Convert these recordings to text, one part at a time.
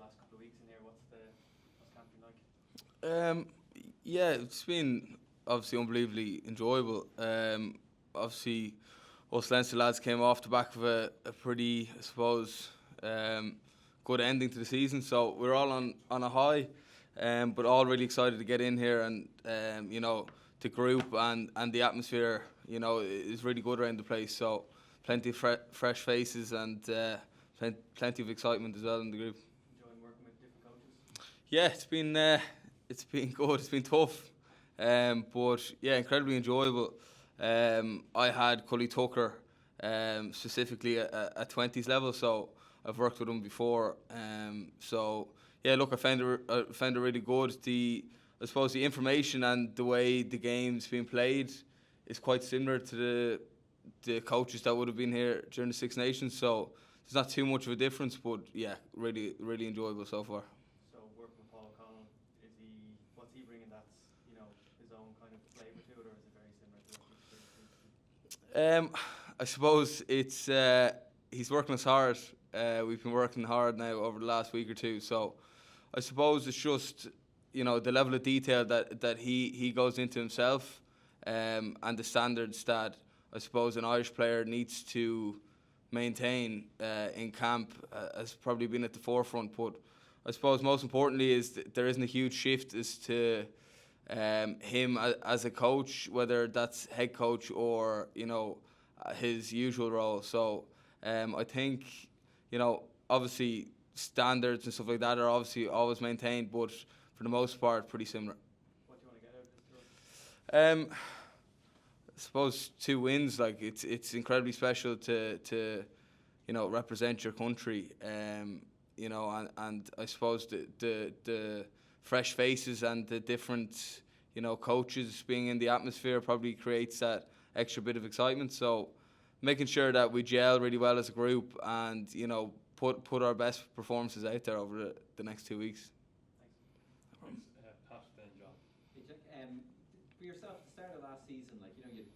last couple of weeks in here. What's camp been like? Yeah, it's been obviously unbelievably enjoyable. Obviously, us Leinster lads came off the back of a pretty, I suppose, good ending to the season. So we're all on a high, but all really excited to get in here and the group and the atmosphere, is really good around the place. So plenty of fresh faces and plenty of excitement as well in the group. Enjoying working with different coaches? Yeah, it's been good. It's been tough, but yeah, incredibly enjoyable. I had Cully Tucker, specifically at 20s level, so I've worked with him before. So yeah, look, I found it really good. I suppose the information and the way the game's being played is quite similar to the coaches that would have been here during the Six Nations. So there's not too much of a difference, but yeah, really really enjoyable so far. So working with Paul O'Connell, what's he bringing that's his own kind of flavour to it, or is it very similar to what you've experienced? I suppose it's he's working us hard. We've been working hard now over the last week or two. So I suppose it's just the level of detail that he goes into himself, and the standards that I suppose an Irish player needs to maintain in camp has probably been at the forefront. But I suppose most importantly is there isn't a huge shift as to him as a coach, whether that's head coach or his usual role. So I think obviously standards and stuff like that are obviously always maintained, but for the most part pretty similar. What do you want to get out of this tour? I suppose 2 wins, like it's incredibly special to represent your country, and I suppose the fresh faces and the different coaches being in the atmosphere probably creates that extra bit of excitement. So making sure that we gel really well as a group and put our best performances out there over the next 2 weeks. Thanks. Pat, then John. Hey Jack, for yourself, the start of last season, you had a good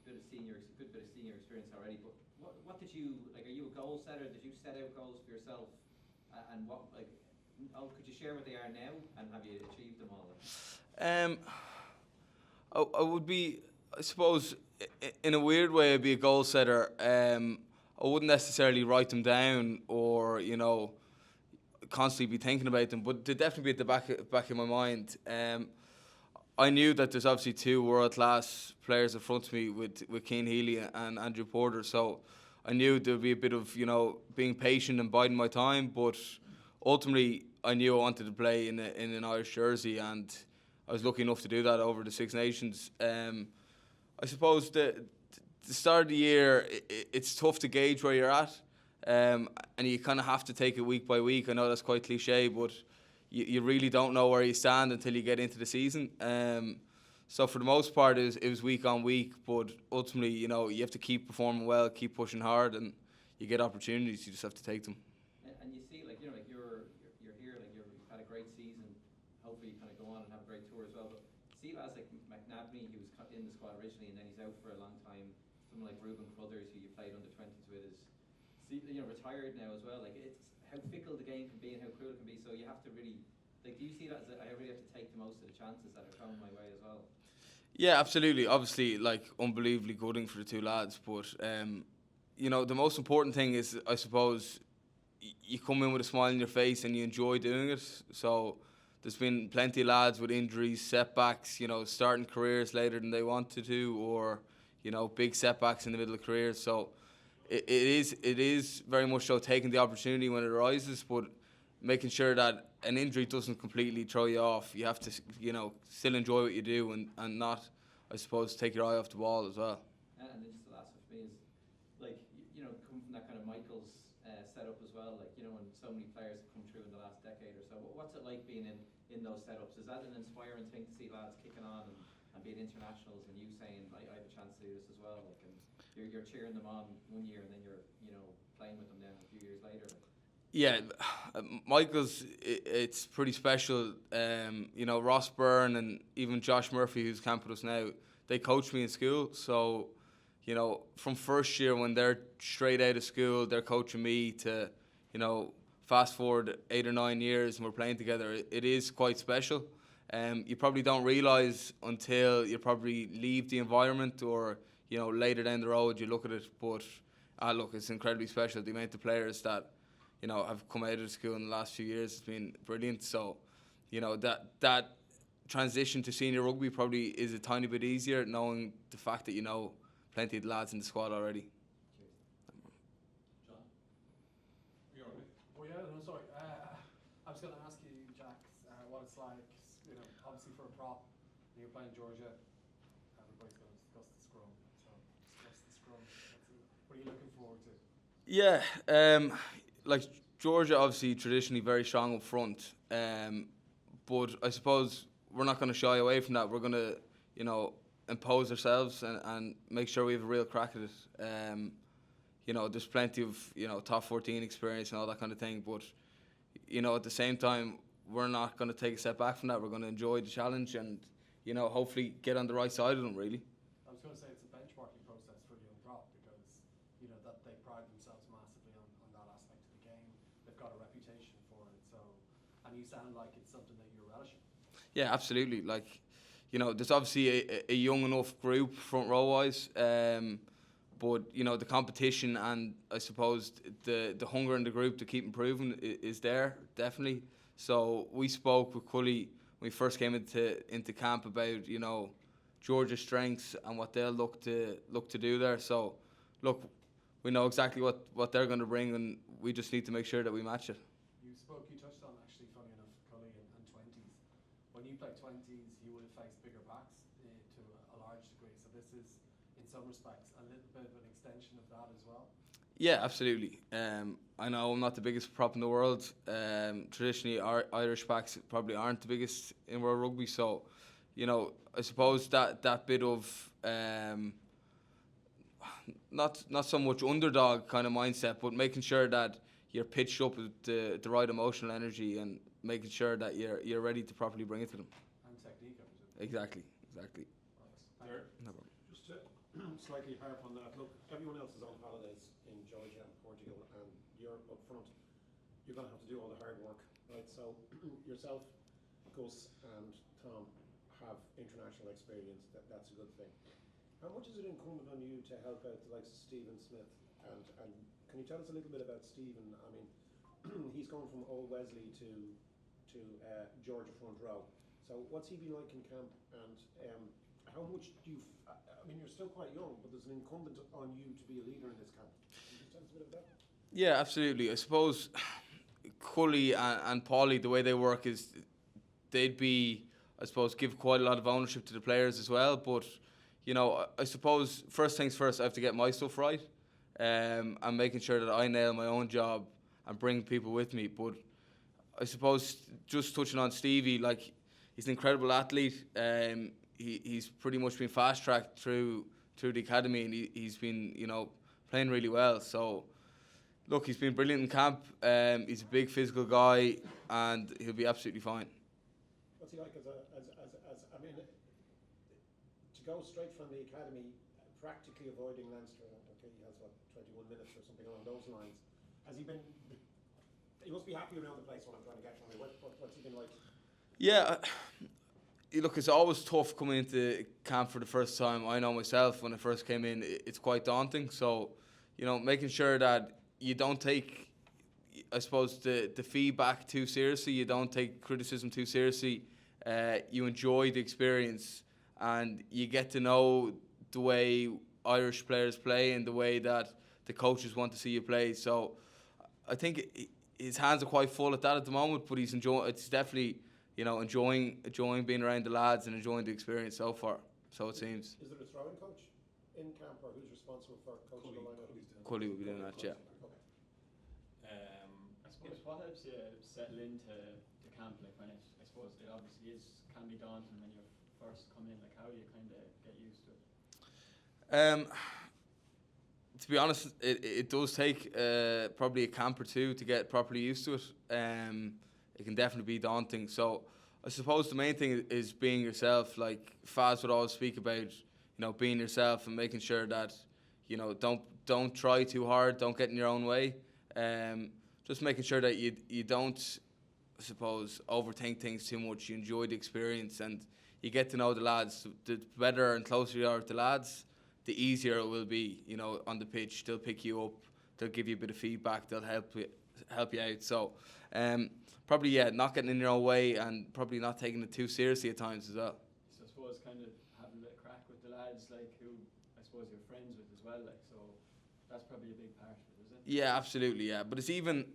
bit of senior experience already. But what did you like? Are you a goal setter? Did you set out goals for yourself? And what could you share what they are now? And have you achieved them all? I would be, I suppose, in a weird way, I'd be a goal setter. I wouldn't necessarily write them down or constantly be thinking about them, but they'd definitely be at the back of my mind. I knew that there's obviously 2 world-class players in front of me with Cian Healy and Andrew Porter, so I knew there'd be a bit of being patient and biding my time. But ultimately, I knew I wanted to play in an Irish jersey, and I was lucky enough to do that over the Six Nations. I suppose the start of the year, it's tough to gauge where you're at, and you kind of have to take it week by week. I know that's quite cliche, but you really don't know where you stand until you get into the season. So for the most part, it was week on week, but ultimately, you have to keep performing well, keep pushing hard, and you get opportunities. You just have to take them. And you see, you're here, you've had a great season. Hopefully, you kind of go on and have a great tour as well. But see, lads like McNabney, he was in the squad originally, and then he's out for a long time. Someone like Ruben Crothers, who you played under 20s with, is retired now as well. It's how fickle the game can be and how cruel it can be. So you have to really, do you see that as I really have to take the most of the chances that are coming my way as well? Yeah, absolutely. Obviously, unbelievably gooding for the 2 lads. But, the most important thing is, I suppose, you come in with a smile on your face and you enjoy doing it. So there's been plenty of lads with injuries, setbacks, starting careers later than they wanted to, or, big setbacks in the middle of careers. So it is very much so taking the opportunity when it arises, but making sure that an injury doesn't completely throw you off. You have to, still enjoy what you do and not, I suppose, take your eye off the ball as well. And then just the last one for me is, coming from that kind of Michael's setup as well, when so many players have come through in the last decade or so. What's it like being in those setups? Is that an inspiring thing to see lads kicking on and being internationals and you saying, I have a chance to do this as well? And you're cheering them on one year and then you're, playing with them then a few years later. Yeah, Michael's, it's pretty special. Ross Byrne and even Josh Murphy, who's camping with us now, they coached me in school. So, from first year when they're straight out of school, they're coaching me to, fast forward 8 or 9 years and we're playing together, it is quite special. You probably don't realise until you probably leave the environment, or later down the road you look at it. But look, it's incredibly special. The amount of players that have come out of school in the last few years has been brilliant. So that transition to senior rugby probably is a tiny bit easier, knowing the fact that plenty of the lads in the squad already. John? You're all right. Oh yeah, no, sorry. I was going to ask you, Jack, what it's like, obviously for a prop, when you're playing Georgia, everybody's going to discuss the scrum. So, discuss the scrum. What are you looking forward to? Yeah, like Georgia, obviously traditionally very strong up front, but I suppose we're not going to shy away from that. We're going to, impose ourselves and make sure we have a real crack at it. There's plenty of top 14 experience and all that kind of thing, but at the same time, we're not going to take a step back from that. We're going to enjoy the challenge and hopefully get on the right side of them, really. I was going to say it's a benchmarking process for the young prop, because that they pride themselves massively on that aspect of the game. They've got a reputation for it, so, and you sound like it's something that you're relishing. Yeah, absolutely. Like, there's obviously a young enough group front row wise, but the competition and I suppose the hunger in the group to keep improving is there, definitely. So we spoke with Cully when we first came into camp about Georgia's strengths and what they'll look to do there. So look, we know exactly what they're going to bring, and we just need to make sure that we match it. You touched on, actually, funny enough, Cully and 20s. When you play 20s, you would have faced bigger backs to a large degree. So this is, in some respects, a little bit of an extension of that as well. Yeah, absolutely. I know I'm not the biggest prop in the world. Traditionally, our Irish backs probably aren't the biggest in world rugby. So, I suppose that bit of not so much underdog kind of mindset, but making sure that you're pitched up with the right emotional energy and making sure that you're ready to properly bring it to them. And technique, I presume. Exactly. Derek? No problem. Just to slightly harp on that, look, everyone else is on holidays in Georgia and Portugal, and you're up front. You're going to have to do all the hard work, right? So yourself, Gus and Tom have international experience. That's a good thing. How much is it incumbent on you to help out the likes of Stephen Smith? And can you tell us a little bit about Stephen? I mean, he's gone from Old Wesley to Georgia front row. So what's he been like in camp? And how much do you? I mean, you're still quite young, but there's an incumbent on you to be a leader in this camp. Can you tell us a bit about that? Yeah, absolutely. I suppose Cully and Paulie, the way they work is they'd be, I suppose, give quite a lot of ownership to the players as well. But, I suppose first things first, I have to get my stuff right. And making sure that I nail my own job and bring people with me. But I suppose just touching on Stevie, like, he's an incredible athlete. He's pretty much been fast tracked through the academy, and he's been playing really well. So look, he's been brilliant in camp. He's a big physical guy, and he'll be absolutely fine. What's he like as I mean, to go straight from the academy, practically avoiding Leinster? Okay, he has 21 minutes or something along those lines. Has he been? He must be happy around the place. What I'm trying to get from him. What's he been like? Yeah. Look, it's always tough coming into camp for the first time. I know myself, when I first came in, it's quite daunting. So, making sure that you don't take, I suppose, the feedback too seriously. You don't take criticism too seriously. You enjoy the experience, and you get to know the way Irish players play and the way that the coaches want to see you play. So, I think his hands are quite full at that at the moment, but he's enjoying. It's definitely, enjoying being around the lads and enjoying the experience so far. So it seems. Is there a throwing coach in camp, or who's responsible for coaching the lineup? Cully will be doing that, yeah. Okay. I suppose What helps you settle into the camp? Like, when I suppose it obviously can be daunting when you first come in. Like, how do you kind of get used to it? To be honest, it does take probably a camp or two to get properly used to it. It can definitely be daunting. So I suppose the main thing is being yourself. Like Faz would always speak about, being yourself and making sure that, don't try too hard, don't get in your own way. just making sure that you don't, I suppose, overthink things too much. You enjoy the experience and you get to know the lads. The better and closer you are with the lads, the easier it will be, you know, on the pitch. They'll pick you up, they'll give you a bit of feedback, they'll help you out. So probably, yeah, not getting in your own way and probably not taking it too seriously at times as well. So I suppose kind of having a bit of crack with the lads, like who I suppose you're friends with as well, like, so that's probably a big part of it, is it? Yeah, absolutely, yeah. But it's even,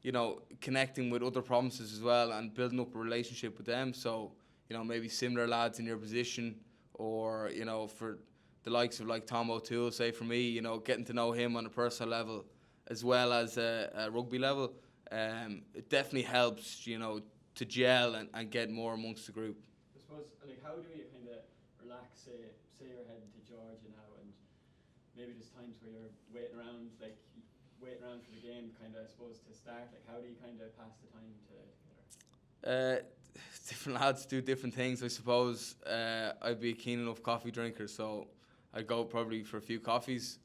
you know, connecting with other provinces as well and building up a relationship with them. So, you know, maybe similar lads in your position, or, you know, for the likes of like Tom O'Toole, say for me, you know, getting to know him on a personal level as well as a rugby level, it definitely helps, you know, to gel and get more amongst the group. I suppose, like, how do you kind of relax, say you're heading to Georgia now, and maybe there's times where you're waiting around for the game, kind of, I suppose, to start, like, how do you kind of pass the time together? Different lads do different things, I suppose. I'd be a keen enough coffee drinker, so I'd go probably for a few coffees,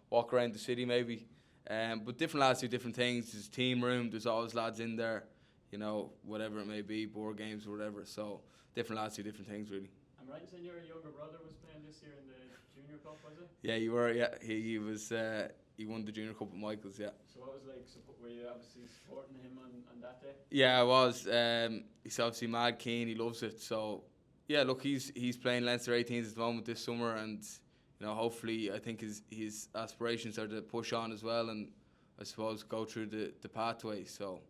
walk around the city maybe. But different lads do different things. There's team room, there's always lads in there, you know, whatever it may be, board games or whatever. So different lads do different things, really. I'm right in saying your younger brother was playing this year in the Junior Cup, was it? Yeah, you were. Yeah, he was. He won the Junior Cup with Michaels. Yeah. So what was like? Were you obviously supporting him on that day? Yeah, I was. He's obviously mad keen. He loves it. So yeah, look, he's playing Leinster 18s at the moment this summer, and you know, hopefully, I think his aspirations are to push on as well, and I suppose go through the pathway. So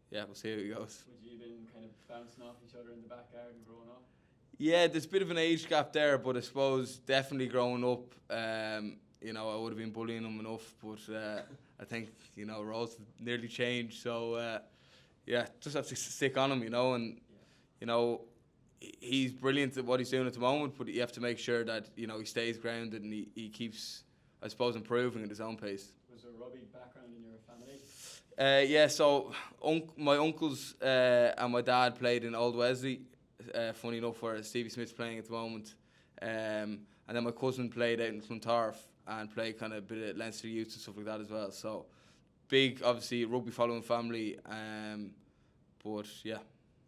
yeah, we'll see how it goes. Would you have been kind of bouncing off each other in the back garden growing up? Yeah, there's a bit of an age gap there, but I suppose definitely growing up, you know, I would have been bullying him enough, but I think, you know, roles nearly changed, so yeah, just have to stick on him, you know, and you know, he's brilliant at what he's doing at the moment, but you have to make sure that, you know, he stays grounded and he keeps, I suppose, improving at his own pace. Was there a rugby background in your family? Yeah, so my uncles and my dad played in Old Wesley. Funny enough, where Stevie Smith's playing at the moment, and then my cousin played out in Clontarf and played kind of a bit of Leinster youth and stuff like that as well. So big, obviously, rugby following family, but yeah.